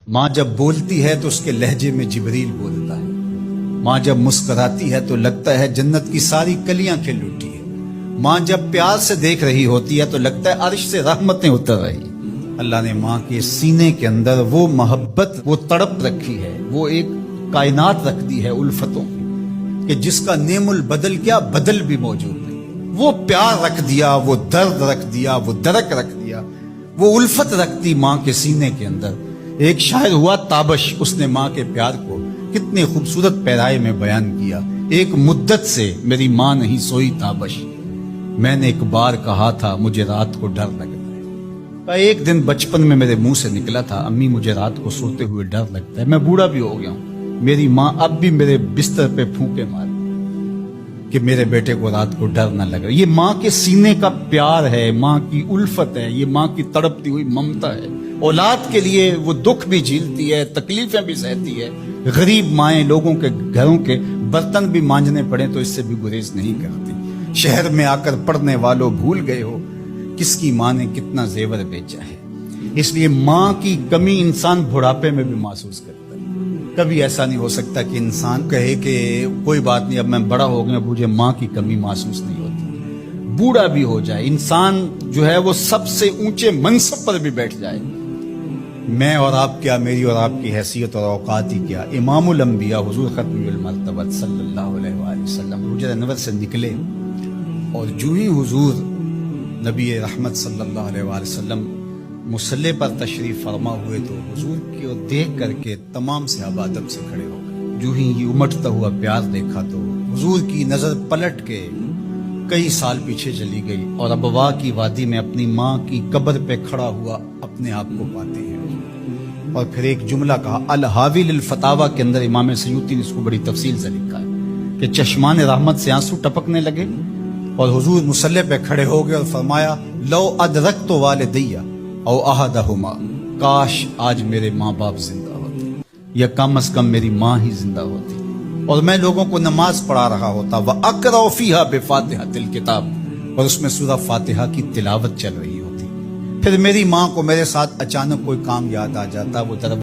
ماں جب بولتی ہے تو اس کے لہجے میں جبریل بولتا ہے. ماں جب مسکراتی ہے تو لگتا ہے جنت کی ساری کلیاں کھل اٹھی ہے. ماں جب پیار سے دیکھ رہی ہوتی ہے تو لگتا ہے عرش سے رحمتیں اتر رہی. اللہ نے ماں کے سینے کے اندر وہ محبت، وہ تڑپ رکھی ہے، وہ ایک کائنات رکھ دی ہے الفتوں کی، کہ جس کا نعم البدل کیا بدل بھی موجود نہیں. وہ پیار رکھ دیا، وہ درد رکھ دیا، وہ درک رکھ دیا، وہ الفت رکھ دی ماں کے سینے کے اندر. ایک شاعر ہوا تابش، اس نے ماں کے پیار کو کتنے خوبصورت پیرائے میں بیان کیا. ایک مدت سے میری ماں نہیں سوئی تابش، میں نے ایک بار کہا تھا مجھے رات کو ڈر لگتا ہے. ایک دن بچپن میں میرے منہ سے نکلا تھا، امی مجھے رات کو سوتے ہوئے ڈر لگتا ہے. میں بوڑھا بھی ہو گیا ہوں، میری ماں اب بھی میرے بستر پہ پھونکے مار کہ میرے بیٹے کو رات کو ڈر نہ لگے. یہ ماں کے سینے کا پیار ہے، ماں کی الفت ہے، یہ ماں کی تڑپتی ہوئی ممتا ہے. اولاد کے لیے وہ دکھ بھی جھیلتی ہے، تکلیفیں بھی سہتی ہے. غریب مائیں لوگوں کے گھروں کے برتن بھی مانجنے پڑے تو اس سے بھی گریز نہیں کرتی. شہر میں آ کر پڑھنے والوں بھول گئے ہو کس کی ماں نے کتنا زیور بیچا ہے. اس لیے ماں کی کمی انسان بڑھاپے میں بھی محسوس کرتا ہے. کبھی ایسا نہیں ہو سکتا کہ انسان کہے کہ کوئی بات نہیں اب میں بڑا ہو گیا مجھے ماں کی کمی محسوس نہیں ہوتی. بوڑھا بھی ہو جائے انسان جو ہے وہ سب سے اونچے منصب پر بھی بیٹھ جائے، میں اور آپ کیا، میری اور آپ کی حیثیت اور اوقات ہی کیا. امام الانبیاء حضور ختم المرتبہ صلی اللہ علیہ وآلہ وسلم حجرہ انور سے نکلے اور جو ہی حضور نبی رحمت صلی اللہ علیہ وآلہ وسلم مصلی پر تشریف فرما ہوئے تو حضور کی اور دیکھ کر کے تمام صحابہ ادب سے کھڑے ہو گئے. جو ہی یہ امٹتا ہوا پیار دیکھا تو حضور کی نظر پلٹ کے کئی سال پیچھے چلی گئی اور ابوا کی وادی میں اپنی ماں کی قبر پہ کھڑا ہوا اپنے آپ کو پاتے ہیں. اور پھر ایک جملہ کہا، الحاوی للفتاوی کے اندر امام سیوطی نے اس کو بڑی تفصیل سے لکھا ہے کہ چشمان رحمت سے آنسو ٹپکنے لگے اور حضور مصلی پہ کھڑے ہو گئے اور فرمایا لو ادرکت والدیہ او احدہما، کاش آج میرے ماں باپ زندہ ہوتے یا کم از کم میری ماں ہی زندہ ہوتی اور میں لوگوں کو نماز پڑھا رہا ہوتا. وَأَقْرَأُ فِيهَا بِفَاتِحَةِ الْكِتَابِ، اور اس میں سورہ فاتحہ کی تلاوت چل رہی ہوتی. پھر میری ماں کو میرے ساتھ اچانک کوئی کام یاد آ جاتا، وہ